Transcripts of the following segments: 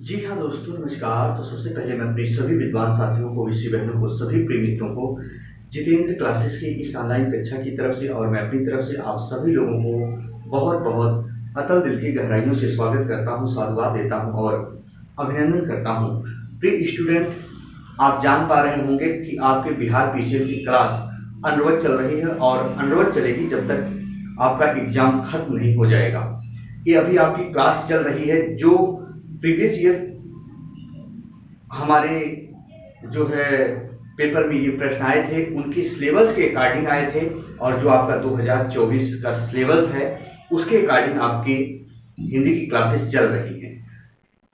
जी हाँ दोस्तों, नमस्कार। तो सबसे पहले मैं अपने सभी विद्वान साथियों को, विषय बहनों को, सभी प्रिय मित्रों को जितेंद्र क्लासेस की इस ऑनलाइन कक्षा की तरफ से और मैं अपनी तरफ से आप सभी लोगों को बहुत बहुत अतल दिल की गहराइयों से स्वागत करता हूँ, साधुवाद देता हूँ और अभिनंदन करता हूँ। प्रिय स्टूडेंट, आप जान पा रहे होंगे कि आपके बिहार पीसीएल की क्लास अनवरत चल रही है और अनवरत चलेगी जब तक आपका एग्जाम खत्म नहीं हो जाएगा। ये अभी आपकी क्लास चल रही है जो प्रीवियस ईयर हमारे जो है पेपर में ये प्रश्न आए थे उनकी सिलेबस के अकॉर्डिंग आए थे और जो आपका 2024 का सिलेबस है उसके अकॉर्डिंग आपकी हिंदी की क्लासेस चल रही हैं।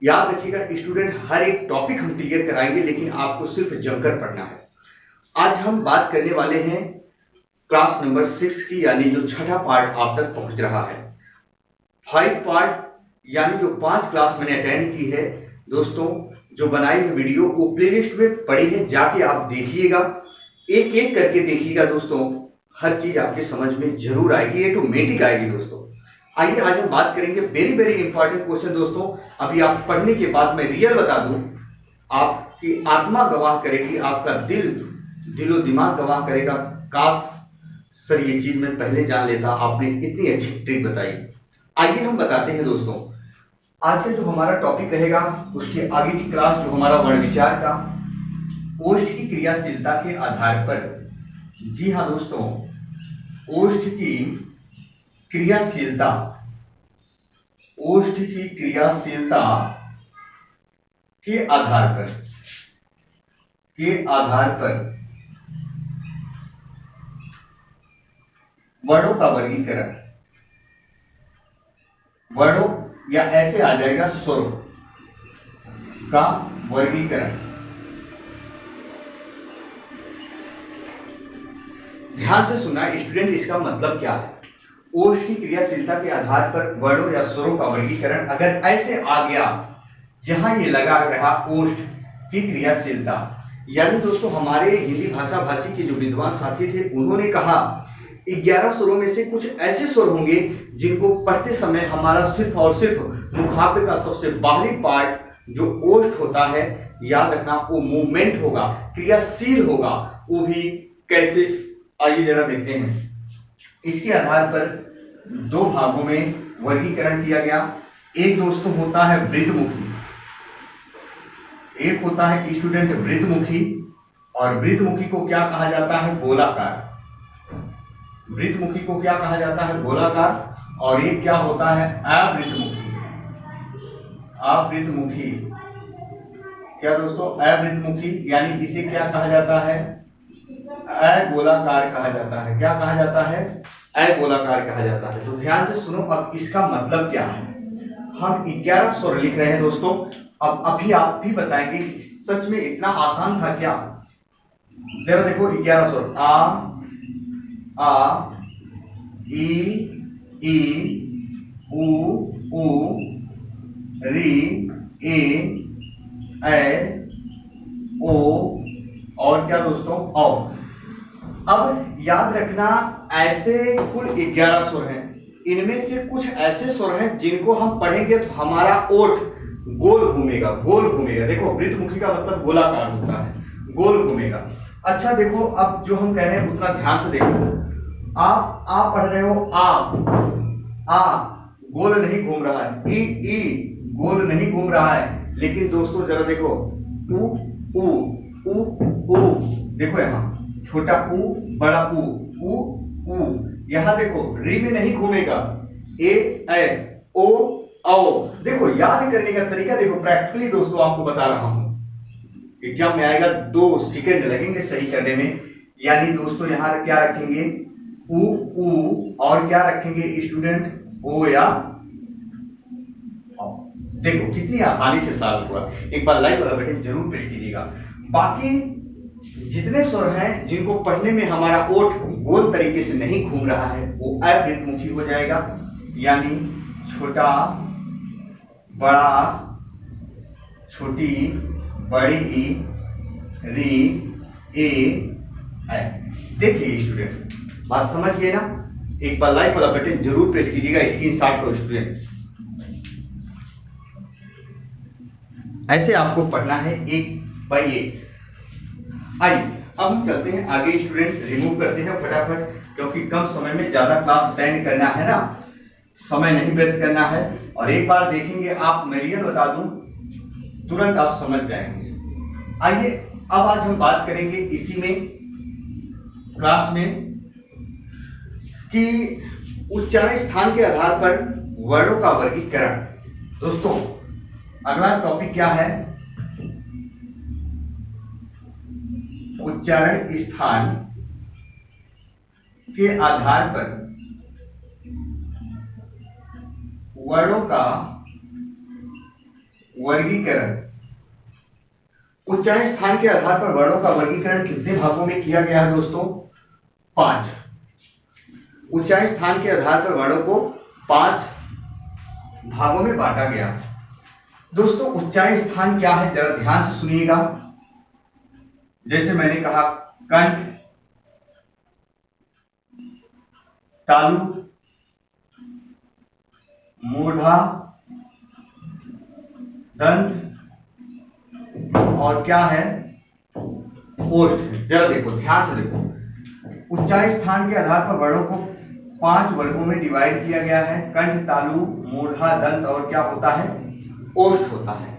याद रखिएगा स्टूडेंट, हर एक टॉपिक हम क्लियर कराएंगे लेकिन आपको सिर्फ जमकर पढ़ना है। आज हम बात करने वाले हैं क्लास नंबर 6 की, यानी जो छठा पार्ट आप तक पहुंच रहा है। 5 पार्ट यानी जो 5 क्लास मैंने अटेंड की है दोस्तों, जो बनाई है वीडियो वो प्लेलिस्ट में पड़ी है, जाके आप देखिएगा, एक एक करके देखिएगा दोस्तों। हर चीज आपके समझ में जरूर आएगी, ऑटोमेटिक आएगी दोस्तों। आइए आज हम बात करेंगे वेरी वेरी इंपॉर्टेंट क्वेश्चन दोस्तों। अभी आप पढ़ने के बाद मैं रियल बता दूं, आपकी आत्मा गवाह करेगी, आपका दिलो दिमाग गवाह करेगा। काश सर ये चीज मैं पहले जान लेता, आपने इतनी अच्छी ट्रिक बताई। आइए हम बताते हैं दोस्तों, आज का जो हमारा टॉपिक रहेगा उसके आगे की क्लास जो हमारा वर्ण विचार का ओष्ठ की क्रियाशीलता के आधार पर। जी हाँ दोस्तों, ओष्ठ की क्रियाशीलता, ओष्ठ की क्रियाशीलता के आधार पर वर्णों का वर्गीकरण, वर्णों या ऐसे आ जाएगा स्वरों का वर्गीकरण। ध्यान से सुनना स्टूडेंट, इसका मतलब क्या है। ओष्ठ की क्रियाशीलता के आधार पर वर्णों या स्वरों का वर्गीकरण अगर ऐसे आ गया जहां ये लगा रहा ओष्ठ की क्रियाशीलता, यानी दोस्तों हमारे हिंदी भाषा भाषी के जो विद्वान साथी थे उन्होंने कहा 11 स्वरों में से कुछ ऐसे स्वर होंगे जिनको पढ़ते समय हमारा सिर्फ और सिर्फ मुखापे का सबसे बाहरी पार्ट जो ओष्ठ होता है, याद रखना, वो मूवमेंट होगा, क्रियाशील होगा। वो भी कैसे, आइए जरा देखते हैं। इसके आधार पर 2 भागों में वर्गीकरण किया गया। एक दोस्तों होता है वृत्तमुखी, एक होता है स्टूडेंट वृत्तमुखी, और वृत्तमुखी को क्या कहा जाता है, गोलाकार। वृत्तमुखी को क्या कहा जाता है, गोलाकार। और ये क्या होता है, अवृत्तमुखी। अवृत्तमुखी क्या दोस्तों, अवृत्तमुखी, यानी इसे क्या कहा जाता है, अगोलाकार कहा जाता है। क्या कहा जाता है, अगोलाकार कहा जाता है। तो ध्यान से सुनो, अब इसका मतलब क्या है। हम 11 स्वर लिख रहे हैं दोस्तों। अब अभी आप भी बताएंगे सच में इतना आसान था क्या। जरा देखो 11 स्वर, आ ई उ री ए ओ और क्या दोस्तों, औ। अब याद रखना ऐसे कुल 11 स्वर हैं, इनमें से कुछ ऐसे स्वर हैं जिनको हम पढ़ेंगे तो हमारा ओठ गोल घूमेगा, गोल घूमेगा। देखो वृत्तमुखी का मतलब गोलाकार होता है, गोल घूमेगा। अच्छा देखो, अब जो हम कह रहे हैं उतना ध्यान से देखो। आप पढ़ रहे हो आ गोल नहीं घूम रहा है, ई गोल नहीं घूम रहा है। लेकिन दोस्तों जरा देखो, उ देखो, यहाँ छोटा उ बड़ा उ, यहाँ देखो री में नहीं घूमेगा, ए ओ औ। देखो याद करने का तरीका देखो, प्रैक्टिकली दोस्तों आपको बता रहा हूं, एग्जाम में आएगा 2 सेकंड लगेंगे सही करने में। यानी दोस्तों यहाँ क्या रखेंगे, उ और क्या रखेंगे स्टूडेंट, ओ या औ। देखो कितनी आसानी से सॉल्व हुआ। एक बार लाइक वाला बटन जरूर प्रेस कीजिएगा। बाकी जितने स्वर हैं जिनको पढ़ने में हमारा ओठ गोल तरीके से नहीं घूम रहा है वो अवृत्तमुखी हो जाएगा, यानी छोटा बड़ा, छोटी बड़ी, री ए ऐ। देखिए स्टूडेंट, बात समझ गए ना। एक बार लाइक वाला बटन जरूर प्रेस कीजिएगा, स्क्रीनशॉट लो स्टूडेंट। ऐसे आपको पढ़ना है एक बाई एक। आइए अब हम चलते हैं आगे, स्टूडेंट रिमूव करते हैं फटाफट, क्योंकि कम समय में ज्यादा क्लास अटेंड करना है ना, समय नहीं व्यर्थ करना है। और एक बार देखेंगे आप, मैं रियल बता दूं तुरंत आप समझ जाएंगे। आइए अब आज हम बात करेंगे इसी में क्लास में कि उच्चारण स्थान के आधार पर वर्णों का वर्गीकरण। दोस्तों अगला टॉपिक क्या है? उच्चारण स्थान के आधार पर वर्णों का वर्गीकरण। उच्चारण स्थान के आधार पर वर्णों का वर्गीकरण कितने भागों में किया गया है दोस्तों? 5। उच्चारण स्थान के आधार पर वर्णों को 5 भागों में बांटा गया। दोस्तों उच्चारण स्थान क्या है जरा ध्यान से सुनिएगा। जैसे मैंने कहा कंठ, तालु, मूर्धा, दंत और क्या है? ओष्ठ। जरा देखो ध्यान से देखो, उच्चारण स्थान के आधार पर वर्णों को 5 वर्गों में डिवाइड किया गया है। कंठ, तालु, मूर्धा, दंत और क्या होता है? ओष्ठ होता है।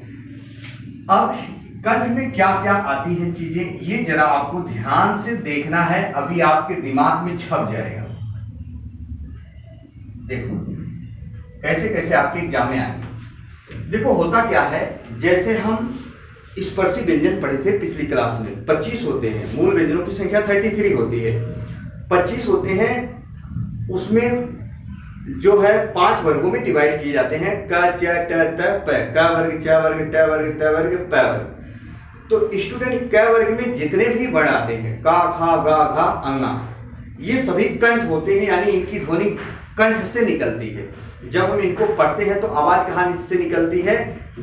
अब कंठ में क्या क्या आती है चीजें, ये जरा आपको ध्यान से देखना है, अभी आपके दिमाग में छप जाएगा। देखो कैसे कैसे आपके एग्जाम में आएंगे। देखो होता क्या है, जैसे हम स्पर्शी व्यंजन पढ़े थे पिछली क्लास में, 25 होते हैं। मूल व्यंजनों की संख्या 33 होती है, 25 होते हैं। उसमें जो है 5 वर्गों में डिवाइड किए जाते हैं, क, च, ट, त, प। क वर्ग, च वर्ग, ट वर्ग, त वर्ग, प वर्ग। तो स्टूडेंट क वर्ग में जितने भी वर्ण आते हैं, का, खा, गा, घा, अंगा, ये सभी कंठ होते हैं, यानी इनकी ध्वनि कंठ से निकलती है। जब हम इनको पढ़ते हैं तो आवाज कहाँ से निकलती है?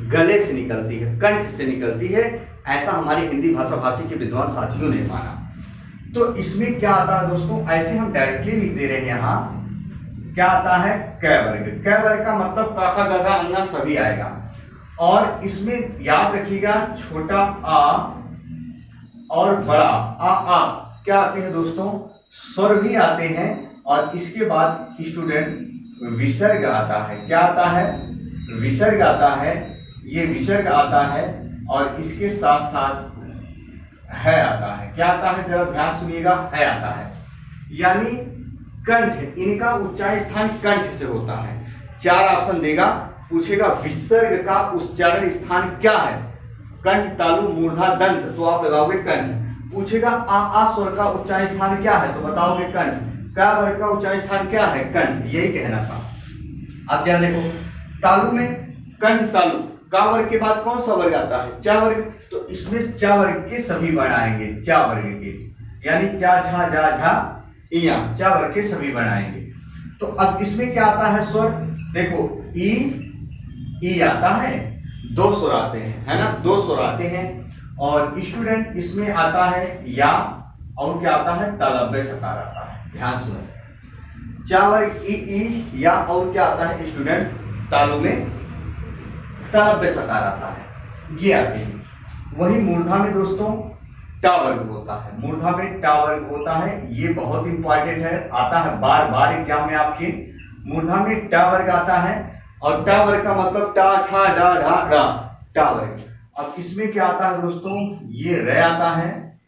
गले से निकलती है, कंठ से निकलती है। ऐसा हमारे हिंदी भाषा भाषी के विद्वान साथियों ने माना। तो इसमें क्या आता है दोस्तों, ऐसे हम डायरेक्टली लिख दे रहे हैं। यहाँ क्या आता है? क वर्ग। क वर्ग का मतलब का, खा, गा, घा, अंगा सभी आएगा। और इसमें याद रखिएगा छोटा आ और बड़ा आ क्या आते हैं दोस्तों? स्वर भी आते हैं। और इसके बाद स्टूडेंट विसर्ग आता है। क्या आता है? विसर्ग आता है। ये विसर्ग आता है और इसके साथ साथ है आता है। क्या आता है? जरा ध्यान सुनिएगा, है आता है। यानी कंठ, इनका उच्चारण स्थान कंठ से होता है। 4 ऑप्शन देगा, पूछेगा विसर्ग का उच्चारण स्थान क्या है? कंठ, तालु, मूर्धा, दंत, तो आप लगाओगे कंठ। पूछेगा आ स्वर का उच्चारण स्थान क्या है? तो बताओगे कंठ। का वर्ग का उच्चारण स्थान क्या है? कंठ। यही कहना था। अब जरा देखो, तालु में कंठ, तालु, का वर्ग के बाद कौन सा वर्ग आता है? चा वर्ग। तो इसमें चा वर्ग के सभी वर्ण आएंगे, चा वर्ग के, यानी चा, झा, जा, झा, इया, चा वर्ग के सभी वर्ण आएंगे। तो अब इसमें क्या आता है स्वर? देखो ई आता है, 2 स्वर आते हैं, है ना, 2 स्वर आते हैं। और स्टूडेंट इसमें आता है या, और क्या आता है? तालव्य सकार आता है। ध्यान सुनो, चा वर्ग ई या, और क्या आता है स्टूडेंट? तालु में तालव्य सकार आता है, ये आते हैं। वही मूर्धा में दोस्तों टा वर्ग होता है। मूर्धा में टा वर्ग होता है, ये बहुत इंपॉर्टेंट है, आता है बार बार एग्जाम में आपके। मूर्धा में टा वर्ग आता है और टा वर्ग का मतलब टा, ठा, डा, ढा, डा, टा वर्ग। अब इसमें क्या आता है दोस्तों? ये रे आता है,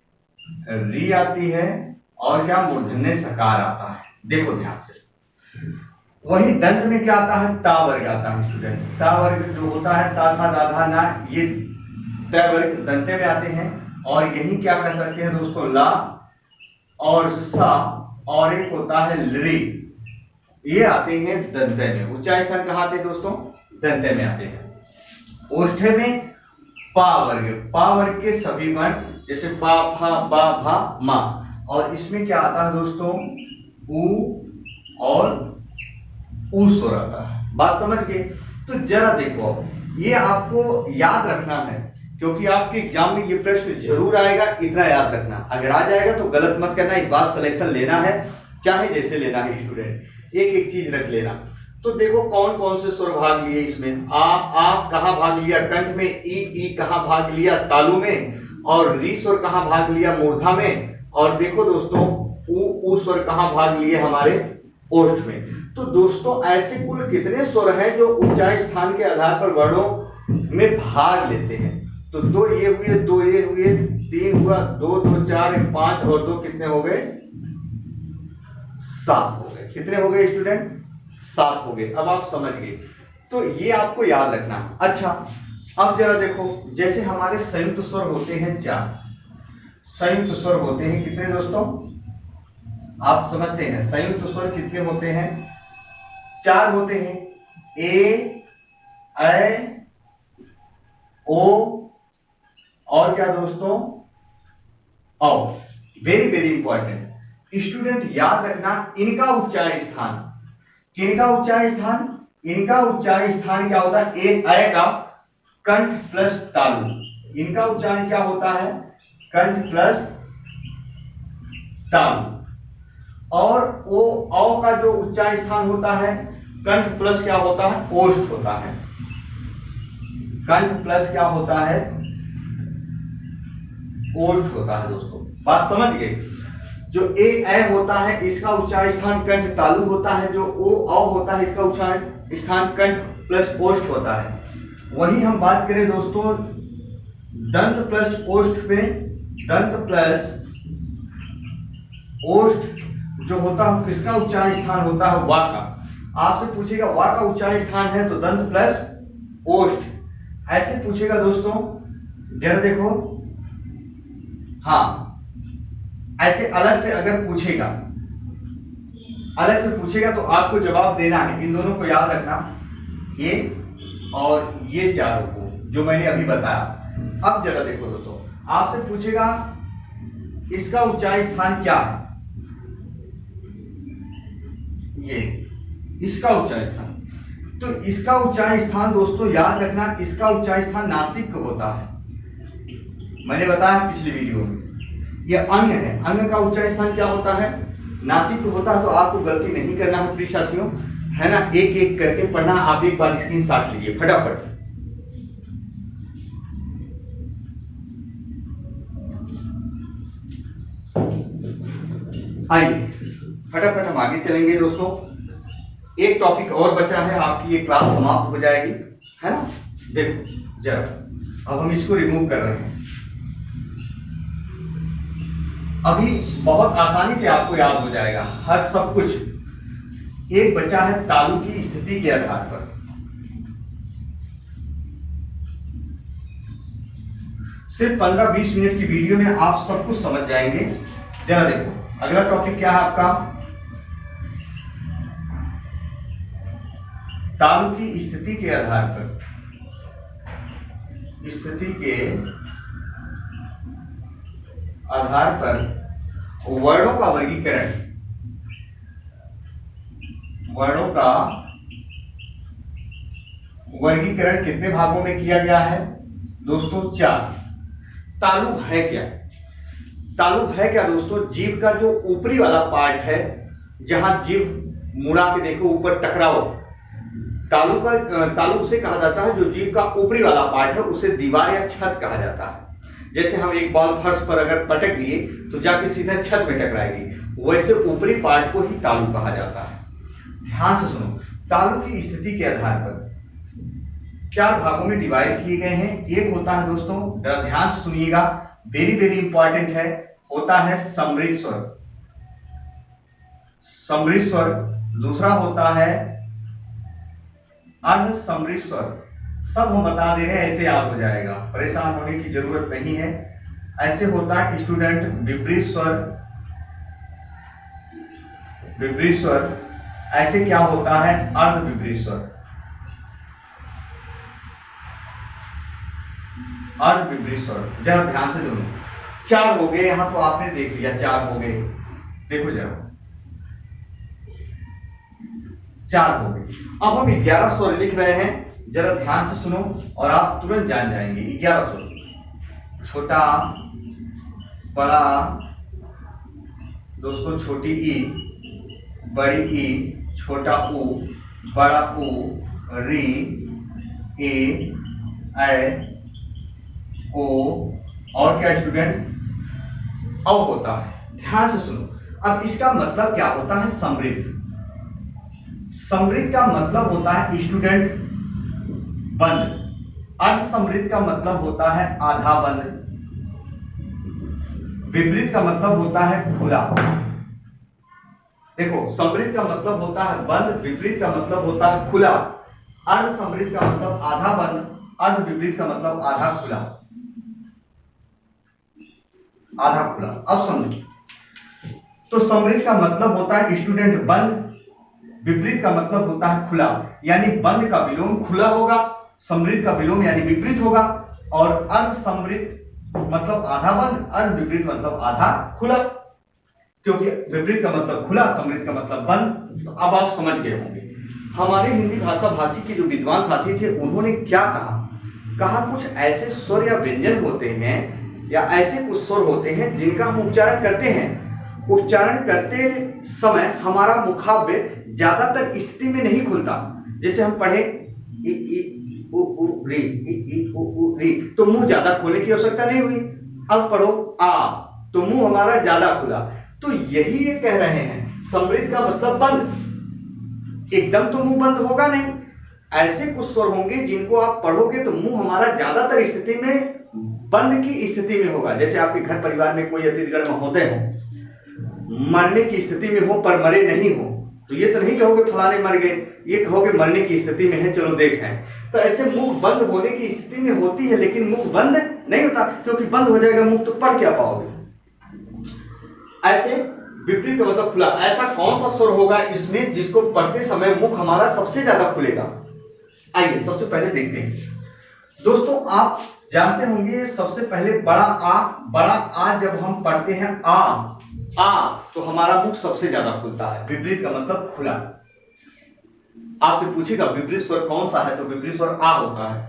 री आती है और क्या? मूर्धन्य सकार आता है। देखो ध्यान से। वही दंत में क्या आता है? ता वर्ग आता है स्टूडेंट। ता वर्ग जो होता है, ता, था, दा, धा, ना, ये तय वर्ग दंते में आते हैं। और यही क्या कर सकते हैं दोस्तों? ला और सा, और एक होता है लरी, ये आते हैं दंते में। उच्चारण स्थान कहाँ आते हैं दोस्तों? दंते में आते हैं। ओष्ठे में पा वर्ग, पा वर्ग के सभी वर्ण, जैसे पा, फा, बा, भा, मा। और इसमें क्या आता है दोस्तों? ऊ और ऊ स्वर आता है। बात समझ गए? तो जरा देखो, ये आपको याद रखना है, क्योंकि आपके एग्जाम में ये प्रश्न जरूर आएगा, इतना याद रखना। अगर आ जाएगा तो गलत मत करना, इस बार सिलेक्शन लेना है, चाहे जैसे लेना है स्टूडेंट, एक एक चीज रख लेना। तो देखो कौन कौन से स्वर भाग लिए इसमें। आ कहाँ भाग लिया कंठ में, ई कहाँ भाग लिया तालु में, और री स्वर कहाँ भाग लिया मूर्धा में, और देखो दोस्तों ऊ स्वर कहाँ भाग लिए हमारे ओष्ठ में। तो दोस्तों ऐसे कुल कितने स्वर हैं जो ऊंचाई स्थान के आधार पर वर्णों में भाग लेते हैं। तो दो ये हुए, तीन हुआ, 2 2 4 5 और 2 कितने हो गए, 7 हो गए। कितने हो गए स्टूडेंट, 7 हो गए। अब आप समझ गए, तो ये आपको याद रखना। अच्छा अब जरा देखो, जैसे हमारे संयुक्त स्वर होते हैं 4, संयुक्त स्वर होते हैं कितने दोस्तों, आप समझते हैं संयुक्त स्वर कितने होते हैं, 4 होते हैं। ए, ऐ, ओ और क्या दोस्तों, औ। वेरी वेरी इंपॉर्टेंट स्टूडेंट, याद रखना इनका उच्चारण स्थान, किनका उच्चारण स्थान, इनका उच्चारण स्थान क्या होता है, ए ऐ का कंठ प्लस तालु, इनका उच्चारण क्या होता है, कंठ प्लस तालु। और ओ औ का जो उच्चारण स्थान होता है कंठ प्लस क्या होता है, ओष्ठ होता है। कंठ प्लस क्या होता है, ओष्ठ होता है। दोस्तों बात समझ गए। जो ए ऐ होता है इसका उच्चारण स्थान कंठ तालु होता है, जो ओ औ होता है इसका उच्चारण स्थान कंठ प्लस ओष्ठ होता है। वही हम बात करें दोस्तों दंत प्लस ओष्ठ में, दंत प्लस ओष्ठ जो होता है किसका उच्चारण स्थान होता है, वा का। आपसे पूछेगा वा का उच्चारण स्थान है तो दंत प्लस ओष्ठ, ऐसे पूछेगा दोस्तों, जरा देखो, हाँ ऐसे अलग से अगर पूछेगा, अलग से पूछेगा तो आपको जवाब देना है। इन दोनों को याद रखना, ये और ये चारों को जो मैंने अभी बताया। अब जरा देखो दोस्तों, आपसे पूछेगा इसका उच्चारण स्थान क्या है, ये इसका उच्चारण स्थान। तो इसका उच्चारण स्थान दोस्तों याद रखना, इसका उच्चारण स्थान नासिक होता है। मैंने बताया पिछली वीडियो में, ये अंग है, अंग का उच्चारण स्थान क्या होता है, नासिक होता है। तो आपको गलती नहीं करना है प्रिय साथियों, है ना, एक एक करके पढ़ना। आप एक बार स्क्रीनशॉट लीजिए फटाफट। आइए फटाफट हम आगे चलेंगे दोस्तों। एक टॉपिक और बचा है, आपकी ये क्लास समाप्त हो जाएगी, है ना। देखो जरा, अब हम इसको रिमूव कर रहे हैं। अभी बहुत आसानी से आपको याद हो जाएगा हर सब कुछ। एक बचा है तालु की स्थिति के आधार पर। सिर्फ 15-20 मिनट की वीडियो में आप सब कुछ समझ जाएंगे। जरा देखो अगला टॉपिक क्या है आपका, तालु की स्थिति के आधार पर, स्थिति के आधार पर वर्णों का वर्गीकरण, वर्णों का वर्गीकरण कितने भागों में किया गया है दोस्तों, 4। तालु है क्या, तालु है क्या दोस्तों, जीभ का जो ऊपरी वाला पार्ट है, जहां जीभ मुड़ा के देखो ऊपर टकराव, तालु उसे कहा जाता है जो जीभ का ऊपरी वाला पार्ट है, उसे दीवार या छत कहा जाता है। जैसे हम एक बॉल फर्श पर अगर पटक दिए तो जाके सीधा छत में टकराएगी, वैसे ऊपरी पार्ट को ही तालु कहा जाता है। ध्यान से सुनो, तालु की स्थिति के आधार पर 4 भागों में डिवाइड किए गए हैं। एक होता है दोस्तों, जरा ध्यान से सुनिएगा, वेरी वेरी इंपॉर्टेंट है, होता है समृद्ध स्वर, समृद्ध स्वर। दूसरा होता है अर्ध समृद्ध स्वर। सब हम बता दे रहे हैं, ऐसे याद हो जाएगा, परेशान होने की जरूरत नहीं है। ऐसे होता है स्टूडेंट विपरीत स्वर, विपरीत स्वर। ऐसे क्या होता है, अर्ध विपरीत स्वर, अर्ध विपरीत स्वर। जरा ध्यान से सुनो, 4 हो गए यहां, तो आपने देख लिया 4 हो गए। देखो जरा 4 हो गए। अब हम 11 स्वर लिख रहे हैं, जरा ध्यान से सुनो और आप तुरंत जान जाएंगे। 11 स्वर, छोटा, बड़ा दोस्तों, छोटी ई, बड़ी ई, छोटा ऊ, बड़ा ओ, री, ए, ओ, और क्या स्टूडेंट, औ होता है। ध्यान से सुनो। अब इसका मतलब क्या होता है? समृद्ध। समृद्ध का मतलब होता है स्टूडेंट बंद। अर्ध समृद्ध का मतलब होता है आधा बंद। विपरीत का मतलब होता है खुला। देखो, समृद्ध का मतलब होता है बंद, विपरीत का मतलब होता है खुला। अर्ध समृद्ध का मतलब आधा बंद, अर्ध विपरीत का मतलब आधा खुला। आधा खुला। अब समझो, तो समृद्ध का मतलब होता है स्टूडेंट बंद, विपरीत का मतलब होता है खुला। यानी बंद का विलोम खुला होगा, समृद्ध का विलोम यानी विपरीत होगा, और अर्ध समृद्ध मतलब आधा बंद, अर्ध विपरीत मतलब आधा खुला। क्योंकि विपरीत का मतलब खुला, समृद्ध का मतलब बंद। तो अब आप समझ गए होंगे। हमारे हिंदी भाषा भाषी के जो विद्वान साथी थे, उन्होंने क्या कहा कुछ ऐसे स्वर या व्यंजन होते हैं, या ऐसे कुछ स्वर होते हैं जिनका हम उच्चारण करते हैं। उच्चारण करते समय हमारा मुखाव्य ज्यादातर स्थिति में नहीं खुलता। जैसे हम पढ़े इ, इ, उ, उ, री, इ, इ, उ, उ, री, तो मुंह ज्यादा खोलने की आवश्यकता नहीं हुई। अब पढ़ो आ, तो मुंह हमारा ज्यादा खुला। तो यही ये कह रहे हैं, समृद्ध का मतलब बंद। एकदम तो मुंह बंद होगा नहीं। ऐसे कुछ स्वर होंगे जिनको आप पढ़ोगे तो मुंह हमारा ज्यादातर स्थिति में बंद की स्थिति में होगा। जैसे आपके घर परिवार में कोई अतिथिगण महोदय हो, मरने की स्थिति में हो पर मरे नहीं हो, तो ये तो नहीं कहोगे फलाने मर गए, ये कहोगे मरने की स्थिति में है, चलो देखें। तो ऐसे मुंह बंद होने की स्थिति में होती है, लेकिन मुंह बंद नहीं होता, क्योंकि बंद हो जाएगा मुंह तो पढ़ क्या पाओगे। ऐसे विपरीत मतलब खुला। ऐसा कौन सा स्वर होगा इसमें जिसको पढ़ते समय मुख हमारा सबसे ज्यादा खुलेगा? आइए सबसे पहले देखते हैं। दोस्तों, आप जानते होंगे सबसे पहले बड़ा आ जब हम पढ़ते हैं आ, तो हमारा मुख सबसे ज्यादा खुलता है। विपरीत का मतलब खुला। आपसे पूछेगा विपरीत स्वर कौन सा है, तो विपरीत स्वर आ होता है।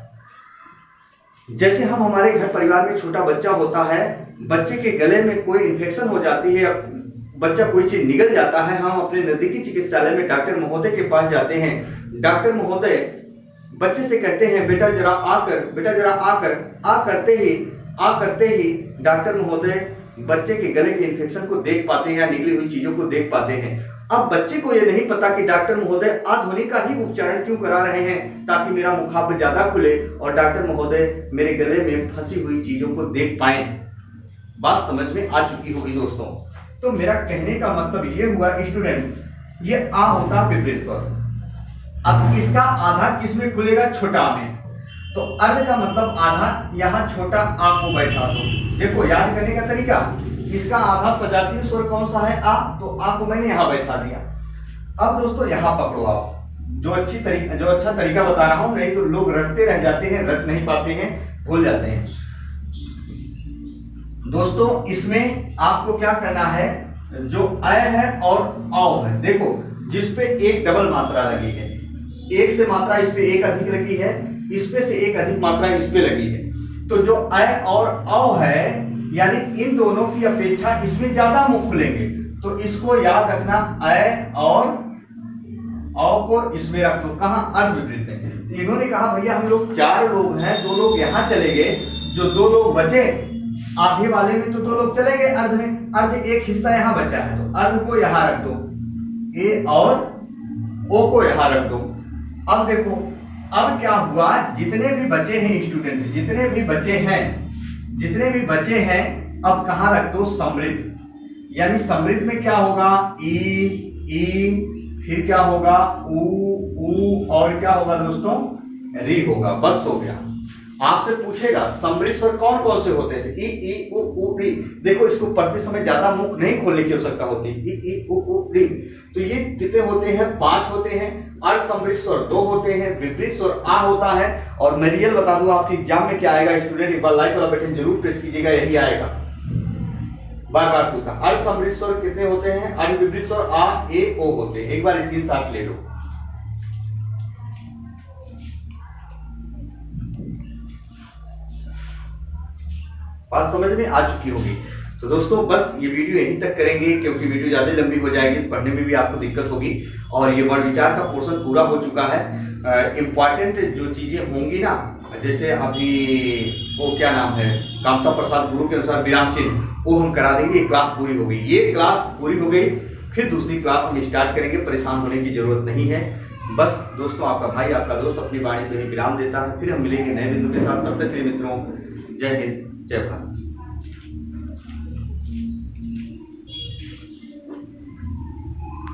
जैसे हम हमारे घर परिवार में छोटा बच्चा होता है, बच्चे के गले में कोई इन्फेक्शन हो जाती है, बच्चा कोई चीज निगल जाता है, हम अपने नजदीकी चिकित्सालय में डॉक्टर महोदय के पास जाते हैं। डॉक्टर महोदय बच्चे से कहते हैं बेटा जरा आकर, बेटा जरा आकर। आ करते ही डॉक्टर महोदय बच्चे के गले के इन्फेक्शन को देख पाते हैं या निकली हुई चीजों को देख पाते हैं। अब बच्चे को यह नहीं पता कि डॉक्टर महोदय आ ध्वनि का ही उच्चारण क्यों करा रहे हैं, ताकि मेरा मुखाव्य ज्यादा खुले और डॉक्टर महोदय मेरे गले में फंसी हुई चीजों को देख पाए। बात समझ में आ चुकी होगी दोस्तों। तो मेरा कहने का मतलब ये हुआ स्टूडेंट, ये आ होता विपरीत स्वर। अब इसका आधा किस में खुलेगा? छोटा में। तो अर्ध का मतलब आधा, यहां छोटा आ को बैठा दो। देखो याद करने का तरीका, इसका आधा सजातीय स्वर कौन सा है? आ, तो आ को मैंने यहां बैठा दिया। अब दोस्तों यहां पकड़ो आप, जो अच्छा तरीका बता रहा हूं, नहीं तो लोग रटते रह जाते हैं, रट नहीं पाते हैं, भूल जाते हैं। दोस्तों इसमें आपको क्या करना है, जो अ है और औ है, देखो जिस पे एक डबल मात्रा लगी है, एक से मात्रा इस पे एक अधिक लगी है, इस पे से एक अधिक मात्रा इस पे लगी है, तो जो अ और औ है, यानी इन दोनों की अपेक्षा इसमें ज्यादा मुख खुलेंगे। तो इसको याद रखना, अ और औ को इसमें रख दो। कहां? अर्ध विपरीत में। तो इन्होंने कहा भैया हम लोग 4 लोग हैं, 2 लोग यहां चले गए, जो 2 लोग बचे आधे वाले में, तो 2 लोग चले गए अर्ध में, अर्ध एक हिस्सा यहां बचा है, तो अर्ध को यहां रख दो, ए और ओ को यहां रख दो। अब देखो अब क्या हुआ, जितने भी बचे हैं स्टूडेंट, जितने भी बचे हैं, अब कहां रख दो? समृद्ध। यानी समृद्ध में क्या होगा? ई, फिर क्या होगा? ऊ, और क्या होगा दोस्तों? री होगा। बस हो गया। आपसे पूछेगा समृद्ध स्वर कौन कौन से होते थे? ई, ऊ, री। देखो इसको पढ़ते समय ज्यादा मुख नहीं खोलने की आवश्यकता होती। ई, ऊ, री। तो ये कितने होते हैं? 5 होते हैं। अर्ध समृद्ध स्वर 2 होते हैं, विपरीत स्वर आ होता है। और मैं रियल बता दूं आपके एग्जाम में क्या आएगा स्टूडेंट, एक बार लाइक वाला बटन जरूर प्रेस कीजिएगा, यही आएगा। बार बार पूछा, अर्ध समृद्ध स्वर कितने होते हैं? अर्ध विपरीत स्वर आ, ए, ओ होते हैं। एक बार स्क्रीनशॉट ले लो। बात समझ में आ चुकी होगी। तो दोस्तों बस ये वीडियो यहीं तक करेंगे, क्योंकि वीडियो ज्यादा लंबी हो जाएगी तो पढ़ने में भी आपको दिक्कत होगी। और ये वर्ण विचार का पोर्शन पूरा हो चुका है। इम्पॉर्टेंट जो चीज़ें होंगी ना, जैसे अभी वो क्या नाम है, कामता प्रसाद गुरु के अनुसार विराम चिन्ह, वो हम करा देंगे। ये क्लास पूरी हो गई, ये क्लास पूरी हो गई, फिर दूसरी क्लास हम स्टार्ट करेंगे। परेशान होने की जरूरत नहीं है। बस दोस्तों, आपका भाई आपका दोस्त अपनी वाणी पे ही विराम देता है। फिर हम मिलेंगे नए बिंदु के साथ। तब तक के लिए मित्रों, जय हिंद, जय भारत।